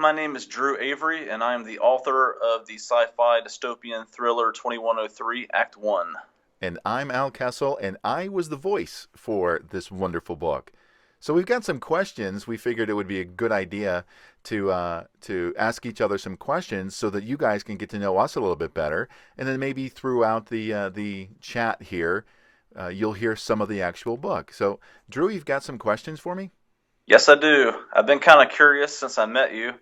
my name is Drew Avery, and I am the author of the sci-fi dystopian thriller 2103, Act 1. And I'm Al Kessel, and I was the voice for this wonderful book. So we've got some questions. We figured it would be a good idea to ask each other some questions so that you guys can get to know us a little bit better, and then maybe throughout the chat here, you'll hear some of the actual book. So, Drew, you've got some questions for me? Yes, I do. I've been kind of curious since I met you,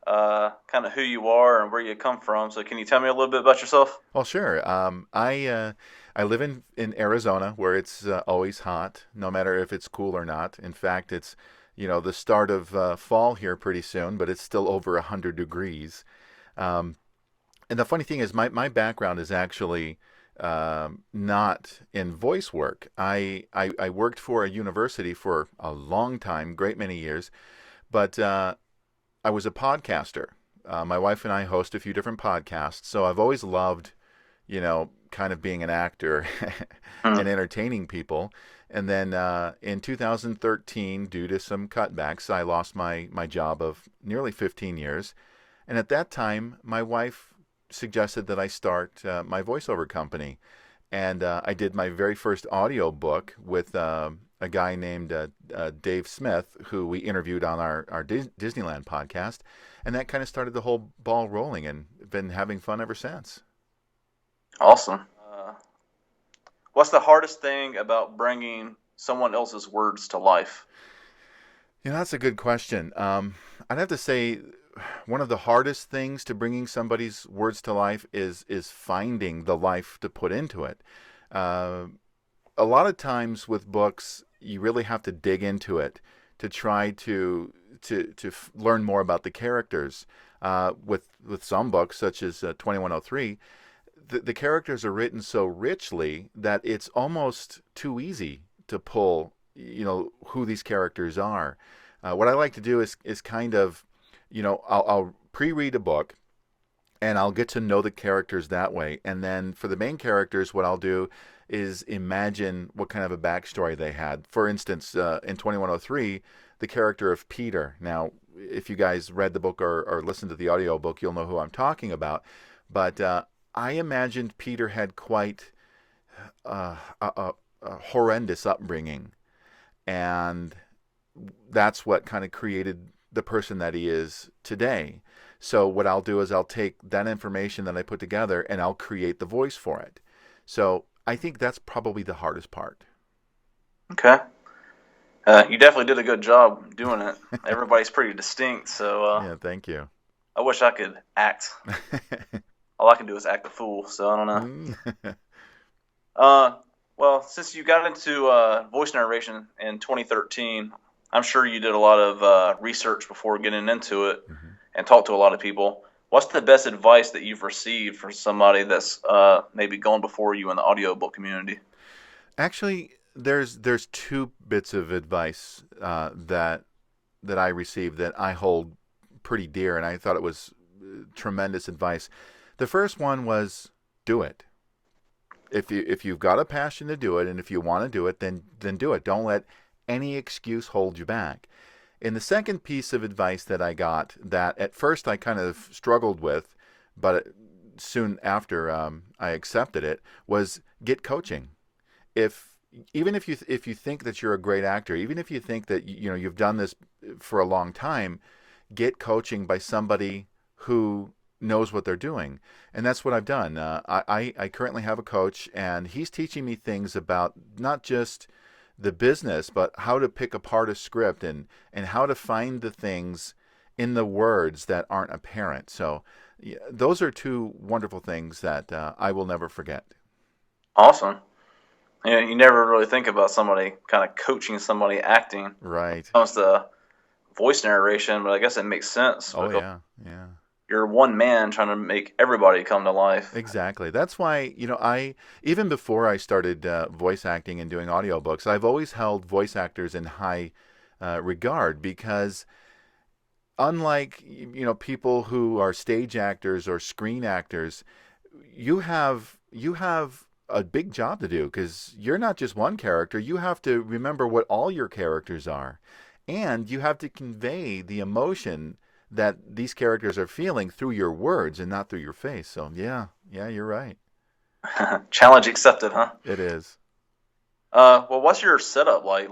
kind of who you are and where you come from. So can you tell me a little bit about yourself? Well, sure. I live in Arizona where it's always hot, no matter if it's cool or not. In fact, it's the start of fall here pretty soon, but it's still over 100 degrees. Um, and the funny thing is, my background is actually not in voice work. I worked for a university for a long time, great many years, but I was a podcaster. My wife and I host a few different podcasts, so I've always loved, kind of being an actor Hmm. and entertaining people. And then in 2013, due to some cutbacks, I lost my job of nearly 15 years. And at that time, my wife suggested that I start my voiceover company. And I did my very first audio book with a guy named Dave Smith, who we interviewed on our Disneyland podcast. And that kind of started the whole ball rolling, and been having fun ever since. Awesome. What's the hardest thing about bringing someone else's words to life? That's a good question. I'd have to say one of the hardest things to bringing somebody's words to life is finding the life to put into it. Uh, a lot of times with books, you really have to dig into it to try to learn more about the characters. With some books, such as 2103, the characters are written so richly that it's almost too easy to pull, who these characters are. What I like to do is kind of, I'll pre-read a book and I'll get to know the characters that way. And then for the main characters, what I'll do is imagine what kind of a backstory they had. For instance, in 2103, the character of Peter. Now, if you guys read the book or listened to the audiobook, you'll know who I'm talking about. But I imagined Peter had quite a horrendous upbringing. And that's what kind of created the person that he is today. So what I'll do is I'll take that information that I put together and I'll create the voice for it. So I think that's probably the hardest part. Okay. You definitely did a good job doing it. Everybody's pretty distinct, so Yeah, thank you. I wish I could act. All I can do is act a fool, so I don't know. Mm. Uh, well, since you got into voice narration in 2013, I'm sure you did a lot of research before getting into it Mhm. and talked to a lot of people. What's the best advice that you've received from somebody that's maybe gone before you in the audiobook community? Actually, there's two bits of advice that I received that I hold pretty dear, and I thought it was tremendous advice. The first one was do it. If you've got a passion to do it, and if you want to do it, then do it. Don't let any excuse hold you back. And the second piece of advice that I got, that at first I kind of struggled with, but soon after I accepted it, was get coaching. If Even if you think that you're a great actor, even if you think that you've done this for a long time, get coaching by somebody who knows what they're doing. And that's what I've done. I currently have a coach, and he's teaching me things about not just the business, but how to pick apart a script, and how to find the things in the words that aren't apparent. So yeah, those are two wonderful things that I will never forget. Awesome. You never really think about somebody kind of coaching somebody acting when Right. it comes to voice narration, but I guess it makes sense Oh because yeah, yeah. you're one man trying to make everybody come to life. Exactly. That's why, I, even before I started voice acting and doing audiobooks, I've always held voice actors in high regard, because unlike, people who are stage actors or screen actors, you have a big job to do, because you're not just one character. You have to remember what all your characters are, and you have to convey the emotion that these characters are feeling through your words and not through your face. So yeah, yeah, you're right. Challenge accepted, huh? It is. Well, what's your setup like?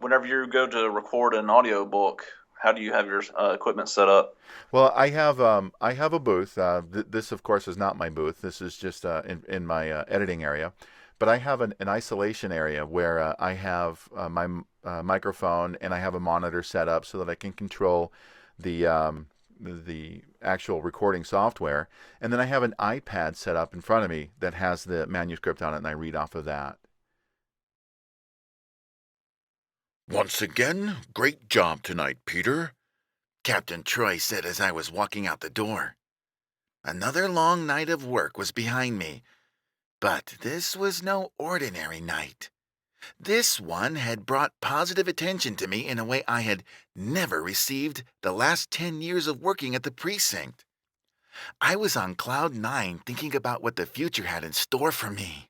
Whenever you go to record an audiobook, how do you have your equipment set up? Well, I have a booth. This, of course, is not my booth. This is just in my editing area. But I have an isolation area where I have my microphone and I have a monitor set up so that I can control the actual recording software. And then I have an iPad set up in front of me that has the manuscript on it, and I read off of that. Once again, great job tonight, Peter, Captain Troy said as I was walking out the door. Another long night of work was behind me, but this was no ordinary night. This one had brought positive attention to me in a way I had never received the last 10 years of working at the precinct. I was on cloud 9 thinking about what the future had in store for me.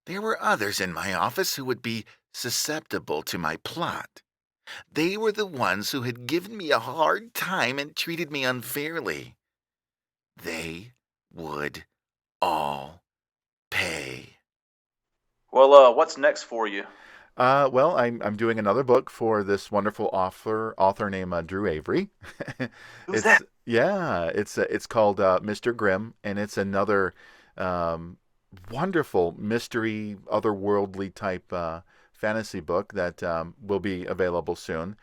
There were others in my office who would be susceptible to my plot. They were the ones who had given me a hard time and treated me unfairly. They would all pay. Well, what's next for you? Well, I'm doing another book for this wonderful author named Drew Avery. Who's It's that? yeah, it's called Mr. Grimm, and it's another um, wonderful mystery, otherworldly type fantasy book that will be available soon.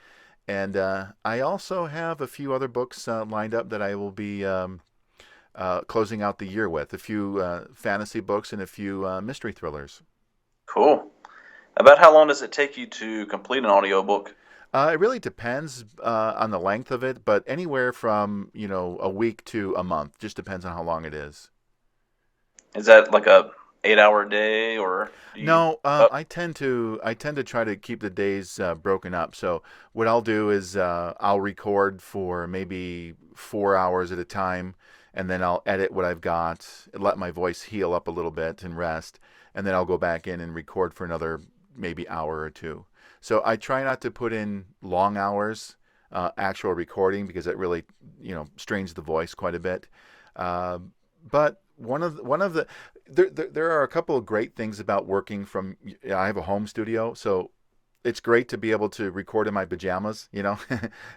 And I also have a few other books lined up that I will be closing out the year with. A few fantasy books and a few mystery thrillers. Cool. About how long does it take you to complete an audiobook? It really depends on the length of it, but anywhere from a week to a month. Just depends on how long it is. Is that like a 8 hour day, or do you? No, Oh, I tend to try to keep the days broken up. So what I'll do is I'll record for maybe 4 hours at a time, and then I'll edit what I've got, let my voice heal up a little bit and rest, and then I'll go back in and record for another maybe hour or two. So I try not to put in long hours actual recording because it really strains the voice quite a bit. Uh, but one of the there are a couple of great things about working from. I have a home studio, so it's great to be able to record in my pajamas.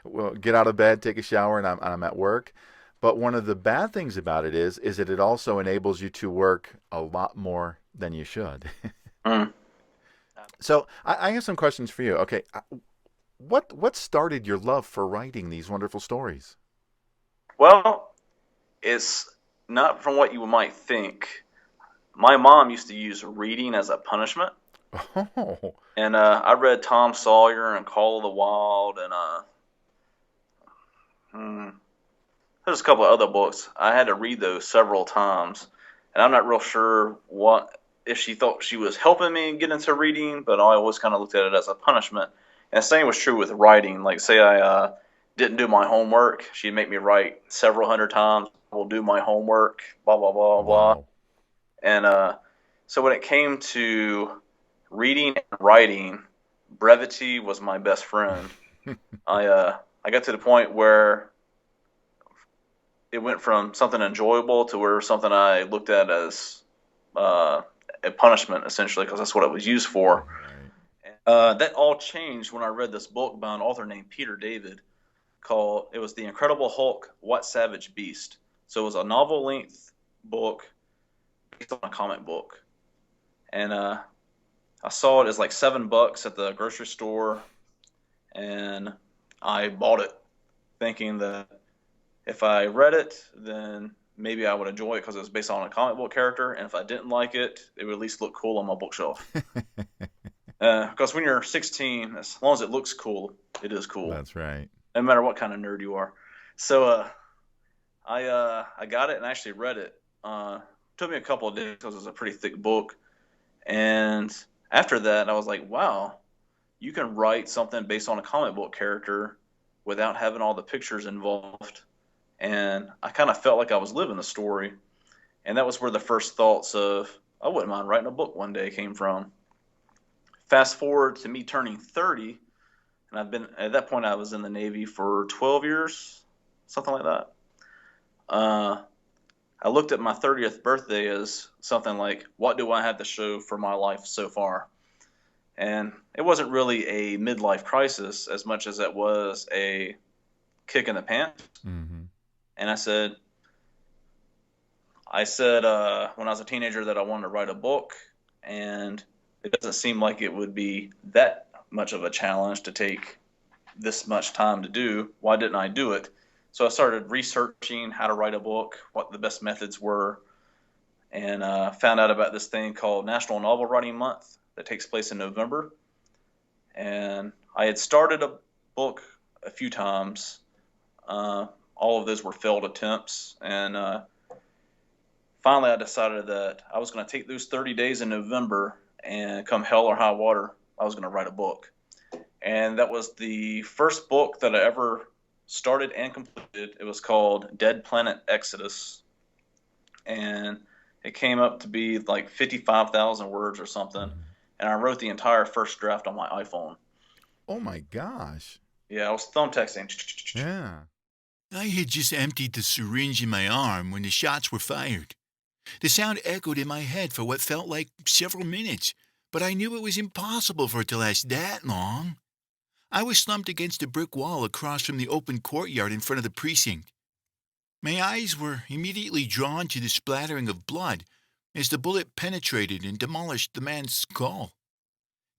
Well, get out of bed, take a shower, and I'm at work. But one of the bad things about it is that it also enables you to work a lot more than you should. hmm. So I have some questions for you. Okay, what started your love for writing these wonderful stories? Well, it's not from what you might think. My mom used to use reading as a punishment, Oh, and I read Tom Sawyer and Call of the Wild, and hmm, there's a couple of other books. I had to read those several times, and I'm not real sure what if she thought she was helping me get into reading, but I always kind of looked at it as a punishment. And the same was true with writing. Like, say I didn't do my homework, she'd make me write several hundred times. We'll do my homework, blah blah blah blah. wow. And so when it came to reading and writing, brevity was my best friend. I got to the point where it went from something enjoyable to where something I looked at as uh, a punishment, essentially, because that's what it was used for. Right. That all changed when I read this book by an author named Peter David called it was The Incredible Hulk: What Savage Beast. So it was a novel length book based on a comic book, and I saw it as like $7 at the grocery store, and I bought it thinking that if I read it, then maybe I would enjoy it because it was based on a comic book character, and if I didn't like it, it would at least look cool on my bookshelf. Because when you're 16, as long as it looks cool, it is cool, That's right. no matter what kind of nerd you are. So I got it and actually read it. Took me a couple of days because it was a pretty thick book, and after that, I was like, wow, you can write something based on a comic book character without having all the pictures involved. And I kind of felt like I was living the story. And that was where the first thoughts of, I wouldn't mind writing a book one day came from. Fast forward to me turning 30, and and at that point I was in the Navy for 12 years, something like that. I looked at my 30th birthday as something like, what do I have to show for my life so far? And it wasn't really a midlife crisis as much as it was a kick in the pants. Mm-hmm. And I said when I was a teenager that I wanted to write a book, and it doesn't seem like it would be that much of a challenge to take this much time to do. Why didn't I do it? So I started researching how to write a book, what the best methods were, and found out about this thing called National Novel Writing Month that takes place in November. And I had started a book a few times. All of those were failed attempts. And finally, I decided that I was going to take those 30 days in November, and come hell or high water, I was going to write a book. And that was the first book that I ever started and completed. It was called Dead Planet Exodus. And it came up to be like 55,000 words or something. Mm-hmm. And I wrote the entire first draft on my iPhone. Oh my gosh. Yeah, I was thumb texting. Yeah. I had just emptied the syringe in my arm when the shots were fired. The sound echoed in my head for what felt like several minutes, but I knew it was impossible for it to last that long. I was slumped against a brick wall across from the open courtyard in front of the precinct. My eyes were immediately drawn to the splattering of blood as the bullet penetrated and demolished the man's skull.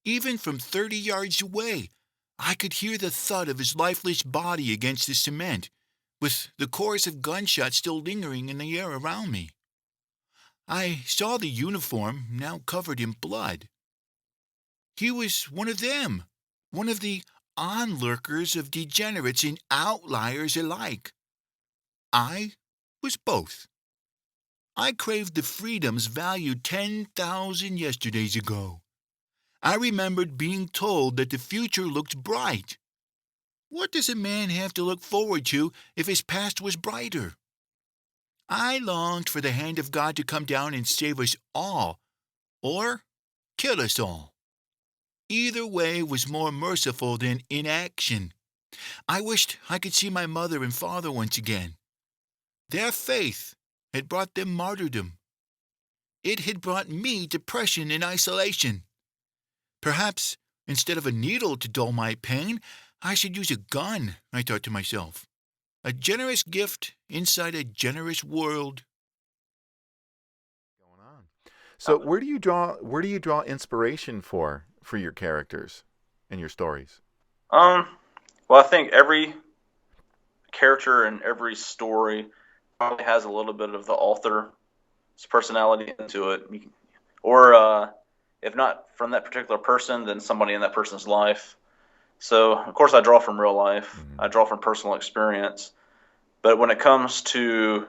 Even from 30 yards away, I could hear the thud of his lifeless body against the cement, with the chorus of gunshots still lingering in the air around me. I saw the uniform, now covered in blood. He was one of them, one of the onlookers of degenerates and outliers alike. I was both. I craved the freedoms valued 10,000 yesterdays ago. I remembered being told that the future looked bright. What does a man have to look forward to if his past was brighter? I longed for the hand of God to come down and save us all, or kill us all. Either way was more merciful than inaction. I wished I could see my mother and father once again. Their faith had brought them martyrdom. It had brought me depression and isolation. Perhaps, instead of a needle to dull my pain, I should use a gun, I thought to myself. A generous gift inside a generous world. Going on. So where do you draw inspiration for your characters and your stories? Well, I think every character and every story probably has a little bit of the author's personality into it. Or if not from that particular person, then somebody in that person's life. So, of course, I draw from real life. Mm-hmm. I draw from personal experience. But when it comes to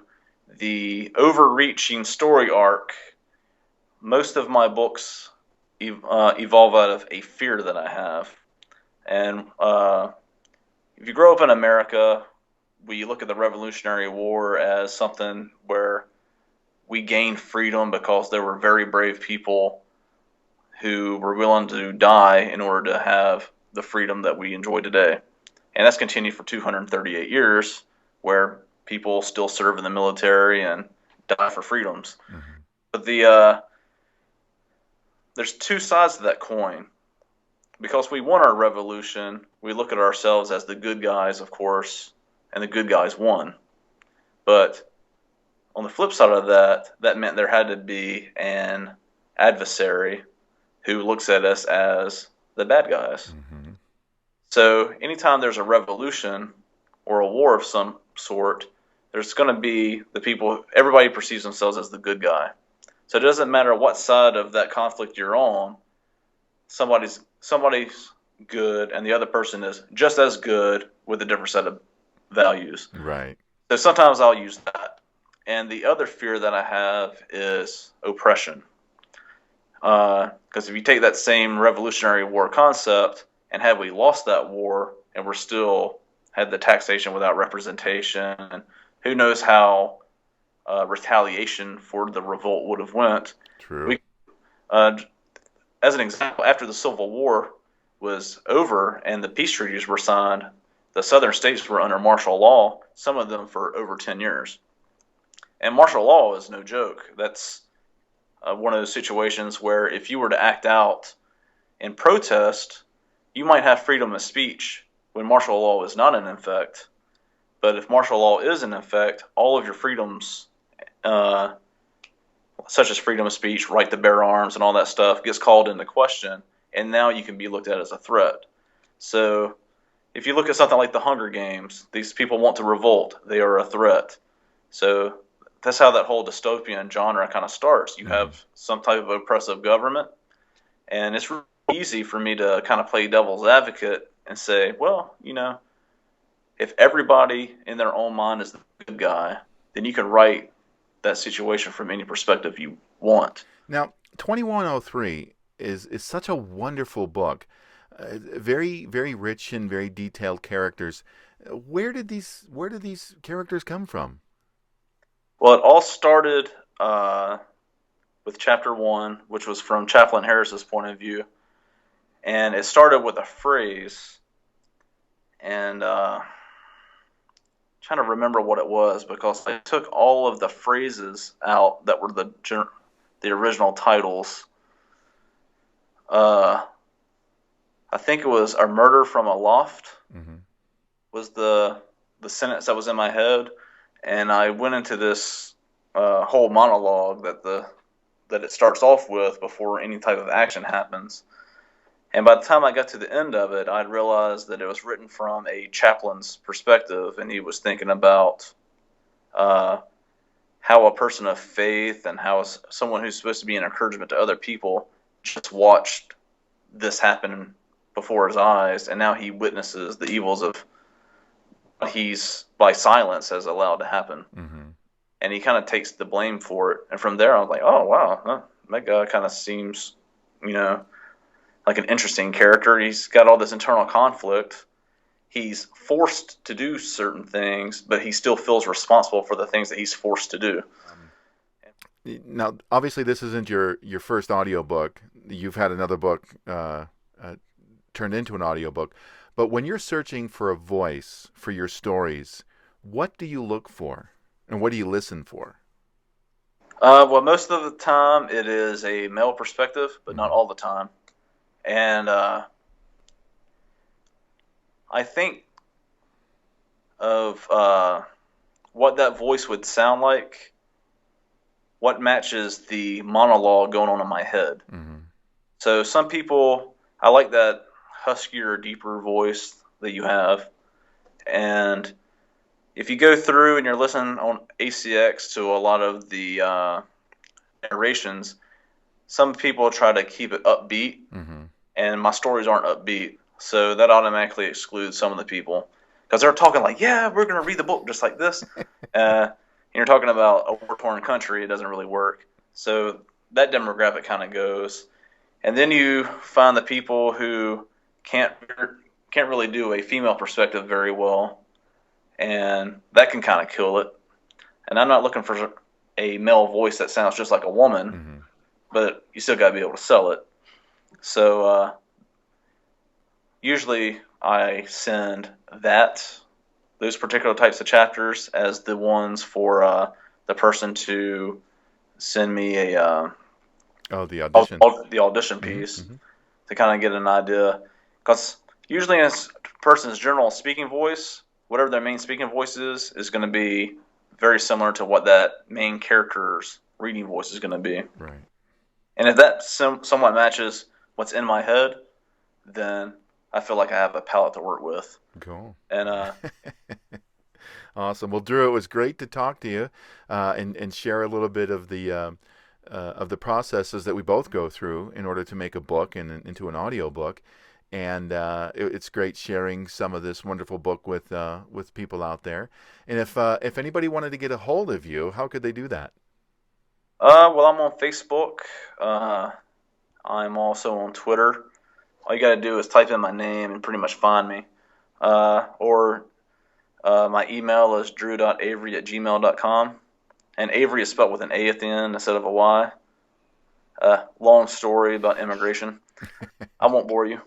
the overreaching story arc, most of my books evolve out of a fear that I have. And if you grow up in America, we look at the Revolutionary War as something where we gained freedom because there were very brave people who were willing to die in order to have the freedom that we enjoy today. And that's continued for 238 years, where people still serve in the military and die for freedoms. Mm-hmm. But there's two sides to that coin. Because we won our revolution, we look at ourselves as the good guys, of course, and the good guys won. But on the flip side of that, that meant there had to be an adversary who looks at us as the bad guys. Mm-hmm. So anytime there's a revolution or a war of some sort, there's going to be the people, everybody perceives themselves as the good guy. So it doesn't matter what side of that conflict you're on, somebody's good and the other person is just as good with a different set of values. Right. So sometimes I'll use that. And the other fear that I have is oppression. Because if you take that same Revolutionary War concept, and had we lost that war and we're still had the taxation without representation, and who knows how retaliation for the revolt would have went. True. As an example, after the Civil War, was over and the peace treaties were signed, the southern states were under martial law, some of them for over 10 years. And martial law is no joke. That's one of those situations where if you were to act out in protest, you might have freedom of speech when martial law is not in effect. But if martial law is in effect, all of your freedoms, such as freedom of speech, right to bear arms, and all that stuff, gets called into question, and now you can be looked at as a threat. So if you look at something like the Hunger Games, these people want to revolt. They are a threat. So that's how that whole dystopian genre kind of starts. You have some type of oppressive government, and it's really easy for me to kind of play devil's advocate and say, well, if everybody in their own mind is the good guy, then you can write that situation from any perspective you want. Now, 2103 is such a wonderful book. Very, very rich and very detailed characters. Where did these characters come from? Well, it all started with chapter 1, which was from Chaplain Harris's point of view, and it started with a phrase, and trying to remember what it was because I took all of the phrases out that were the original titles. I think it was "A Murder from a Loft" was the sentence that was in my head, and I went into this whole monologue that it starts off with before any type of action happens. And by the time I got to the end of it, I'd realized that it was written from a chaplain's perspective, and he was thinking about how a person of faith and how someone who's supposed to be an encouragement to other people just watched this happen before his eyes, and now he witnesses the evils of what he's, by silence, has allowed to happen. And he kind of takes the blame for it. And from there, I was like, oh, wow, that guy kind of seems, like an interesting character. He's got all this internal conflict. He's forced to do certain things, but he still feels responsible for the things that he's forced to do. Now, obviously, this isn't your first audiobook. You've had another book turned into an audiobook. But when you're searching for a voice for your stories, what do you look for? And what do you listen for? Well, most of the time it is a male perspective, but not all the time. And I think of what that voice would sound like, what matches the monologue going on in my head. So some people, I like that huskier, deeper voice that you have. And if you go through and you're listening on ACX to a lot of the narrations, some people try to keep it upbeat, and my stories aren't upbeat. So that automatically excludes some of the people. Because they're talking like, yeah, we're going to read the book just like this. And you're talking about a war-torn country, it doesn't really work. So that demographic kind of goes. And then you find the people who can't really do a female perspective very well. And that can kind of kill it. And I'm not looking for a male voice that sounds just like a woman, but you still got to be able to sell it. So usually I send those particular types of chapters as the ones for the person to send me the audition. The audition piece to kind of get an idea. Because usually in a person's general speaking voice, whatever their main speaking voice is going to be very similar to what that main character's reading voice is going to be. Right. And if that somewhat matches what's in my head, then I feel like I have a palette to work with. Cool. And awesome. Well, Drew, it was great to talk to you and share a little bit of the processes that we both go through in order to make a book and into an audiobook. And it's great sharing some of this wonderful book with people out there. And if anybody wanted to get a hold of you, how could they do that? Well, I'm on Facebook. I'm also on Twitter. All you got to do is type in my name and pretty much find me. Or my email is drew.avery@gmail.com. And Avery is spelled with an A at the end instead of a Y. Long story about immigration. I won't bore you.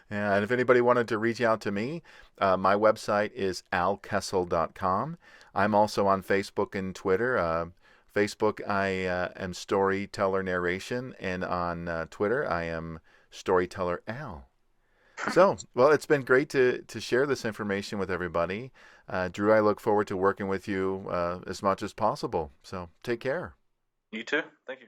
Yeah, and if anybody wanted to reach out to me, my website is alkessel.com. I'm also on Facebook and Twitter. Facebook, I am Storyteller Narration, and on Twitter, I am Storyteller Al. So, well, it's been great to share this information with everybody. Drew, I look forward to working with you as much as possible. So, take care. You too. Thank you.